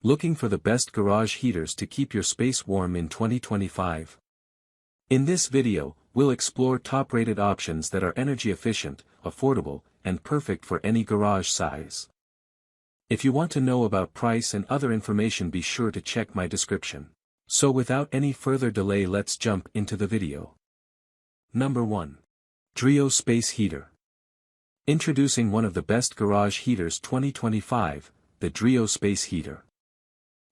Looking for the best garage heaters to keep your space warm in 2025? In this video, we'll explore top-rated options that are energy efficient, affordable, and perfect for any garage size. If you want to know about price and other information, be sure to check my description. So without any further delay, let's jump into the video. Number 1. Drio Space Heater. Introducing one of the best garage heaters 2025, the Drio Space Heater.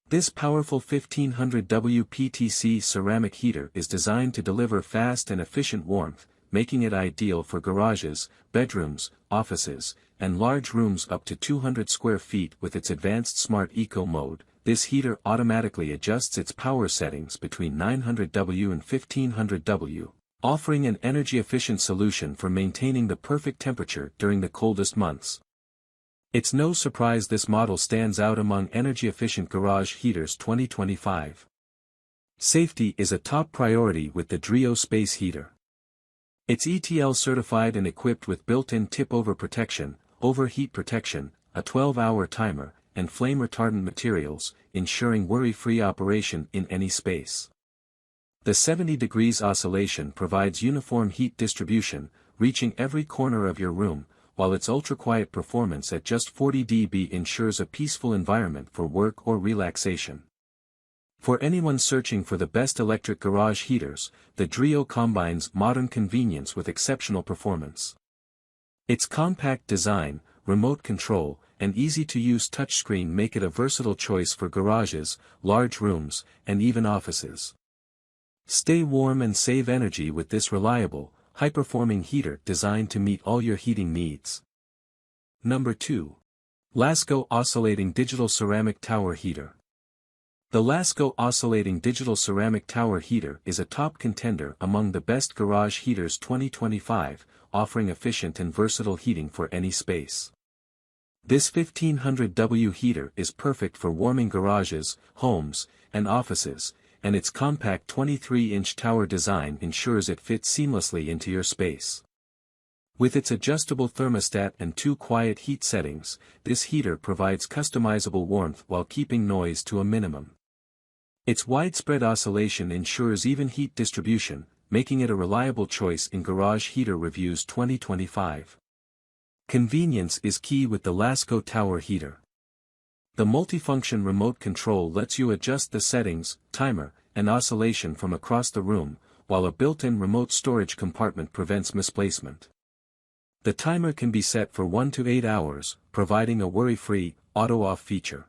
This powerful 1500 WPTC ceramic heater is designed to deliver fast and efficient warmth, making it ideal for garages, bedrooms, offices, and large rooms up to 200 square feet. With its advanced Smart Eco mode, this heater automatically adjusts its power settings between 900W and 1500W, offering an energy-efficient solution for maintaining the perfect temperature during the coldest months. It's no surprise this model stands out among energy-efficient garage heaters 2025. Safety is a top priority with the Drio Space Heater. It's ETL certified and equipped with built-in tip-over protection, overheat protection, a 12-hour timer, and flame-retardant materials, ensuring worry-free operation in any space. The 70 degrees oscillation provides uniform heat distribution, reaching every corner of your room, while its ultra-quiet performance at just 40 dB ensures a peaceful environment for work or relaxation. For anyone searching for the best electric garage heaters, the Drio combines modern convenience with exceptional performance. Its compact design, remote control, and easy-to-use touchscreen make it a versatile choice for garages, large rooms, and even offices. Stay warm and save energy with this reliable, high-performing heater designed to meet all your heating needs. Number 2. Lasco Oscillating Digital Ceramic Tower Heater. The Lasco Oscillating Digital Ceramic Tower Heater is a top contender among the best garage heaters 2025, offering efficient and versatile heating for any space. This 1500W heater is perfect for warming garages, homes, and offices, and its compact 23-inch tower design ensures it fits seamlessly into your space. With its adjustable thermostat and 2 quiet heat settings, this heater provides customizable warmth while keeping noise to a minimum. Its widespread oscillation ensures even heat distribution, making it a reliable choice in Garage Heater Reviews 2025. Convenience is key with the Lasco Tower Heater. The multifunction remote control lets you adjust the settings, timer, and oscillation from across the room, while a built-in remote storage compartment prevents misplacement. The timer can be set for 1 to 8 hours, providing a worry-free, auto-off feature.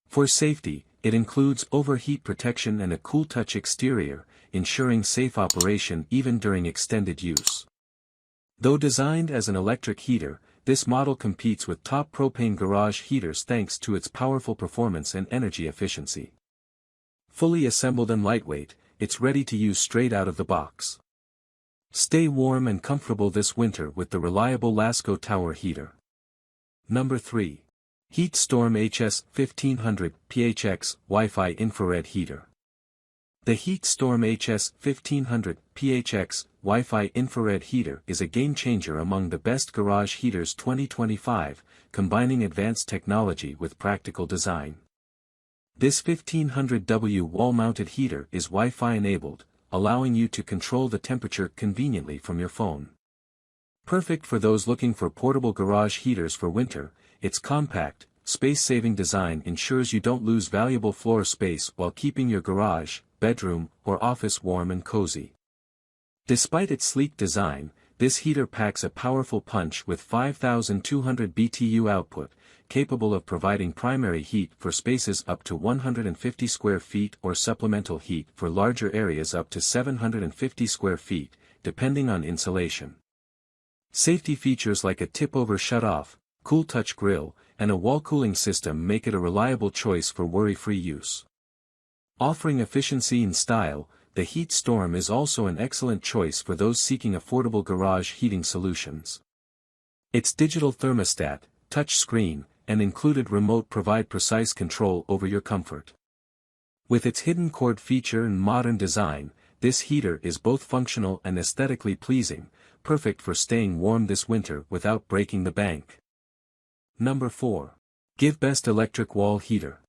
For safety, it includes overheat protection and a cool touch exterior, ensuring safe operation even during extended use. Though designed as an electric heater, this model competes with top propane garage heaters thanks to its powerful performance and energy efficiency. Fully assembled and lightweight, it's ready to use straight out of the box. Stay warm and comfortable this winter with the reliable Lasco Tower Heater. Number 3. HeatStorm HS 1500 PHX Wi-Fi Infrared Heater. The HeatStorm HS 1500 PHX Wi-Fi Infrared Heater is a game-changer among the best garage heaters 2025, combining advanced technology with practical design. This 1500W wall-mounted heater is Wi-Fi enabled, allowing you to control the temperature conveniently from your phone. Perfect for those looking for portable garage heaters for winter, its compact, space-saving design ensures you don't lose valuable floor space while keeping your garage, bedroom, or office warm and cozy. Despite its sleek design, this heater packs a powerful punch with 5,200 BTU output, capable of providing primary heat for spaces up to 150 square feet or supplemental heat for larger areas up to 750 square feet, depending on insulation. Safety features like a tip-over shut-off, cool touch grill, and a wall cooling system make it a reliable choice for worry-free use. Offering efficiency and style, the HeatStorm is also an excellent choice for those seeking affordable garage heating solutions. Its digital thermostat, touch screen, and included remote provide precise control over your comfort. With its hidden cord feature and modern design, this heater is both functional and aesthetically pleasing, perfect for staying warm this winter without breaking the bank. Number 4. Give Best Electric Wall Heater.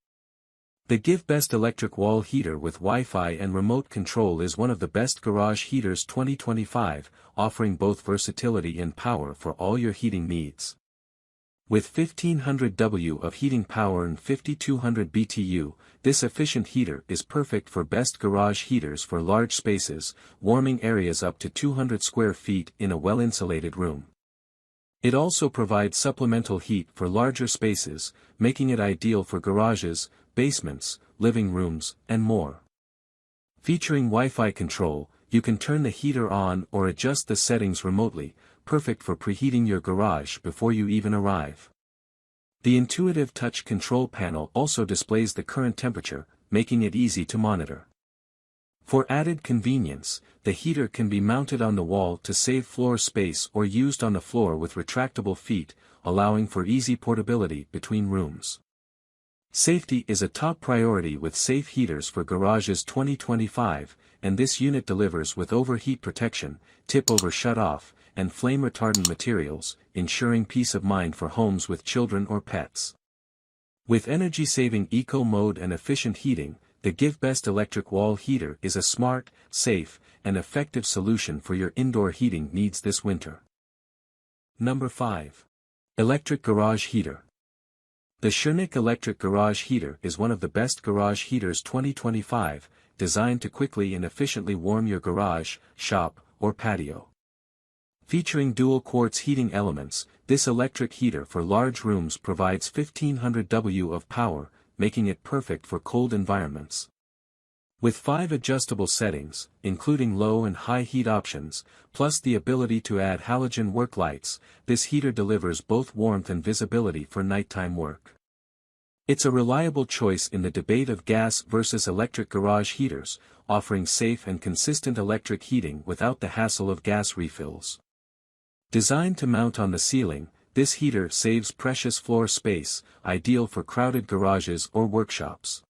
The Give Best Electric Wall Heater with Wi-Fi and remote control is one of the best garage heaters 2025, offering both versatility and power for all your heating needs. With 1500 W of heating power and 5200 BTU, this efficient heater is perfect for best garage heaters for large spaces, warming areas up to 200 square feet in a well-insulated room. It also provides supplemental heat for larger spaces, making it ideal for garages, basements, living rooms, and more. Featuring Wi-Fi control, you can turn the heater on or adjust the settings remotely, perfect for preheating your garage before you even arrive. The intuitive touch control panel also displays the current temperature, making it easy to monitor. For added convenience, the heater can be mounted on the wall to save floor space or used on the floor with retractable feet, allowing for easy portability between rooms. Safety is a top priority with safe heaters for garages 2025, and this unit delivers with overheat protection, tip-over shut-off, and flame-retardant materials, ensuring peace of mind for homes with children or pets. With energy-saving eco mode and efficient heating, the Give Best Electric Wall Heater is a smart, safe, and effective solution for your indoor heating needs this winter. Number 5. Electric Garage Heater. The Shinic Electric Garage Heater is one of the best garage heaters 2025, designed to quickly and efficiently warm your garage, shop, or patio. Featuring dual quartz heating elements, this electric heater for large rooms provides 1500 W of power, making it perfect for cold environments. With 5 adjustable settings, including low and high heat options, plus the ability to add halogen work lights, this heater delivers both warmth and visibility for nighttime work. It's a reliable choice in the debate of gas versus electric garage heaters, offering safe and consistent electric heating without the hassle of gas refills. Designed to mount on the ceiling, this heater saves precious floor space, ideal for crowded garages or workshops.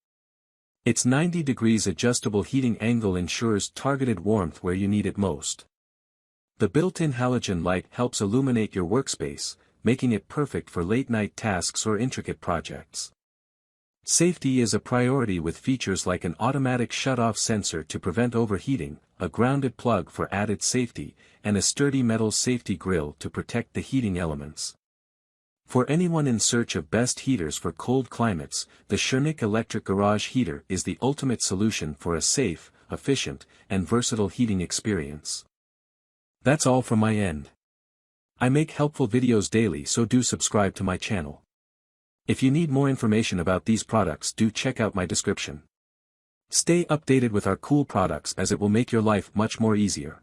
Its 90 degrees adjustable heating angle ensures targeted warmth where you need it most. The built-in halogen light helps illuminate your workspace, making it perfect for late-night tasks or intricate projects. Safety is a priority with features like an automatic shut-off sensor to prevent overheating, a grounded plug for added safety, and a sturdy metal safety grille to protect the heating elements. For anyone in search of best heaters for cold climates, the Shinic Electric Garage Heater is the ultimate solution for a safe, efficient, and versatile heating experience. That's all from my end. I make helpful videos daily, so do subscribe to my channel. If you need more information about these products, do check out my description. Stay updated with our cool products as it will make your life much more easier.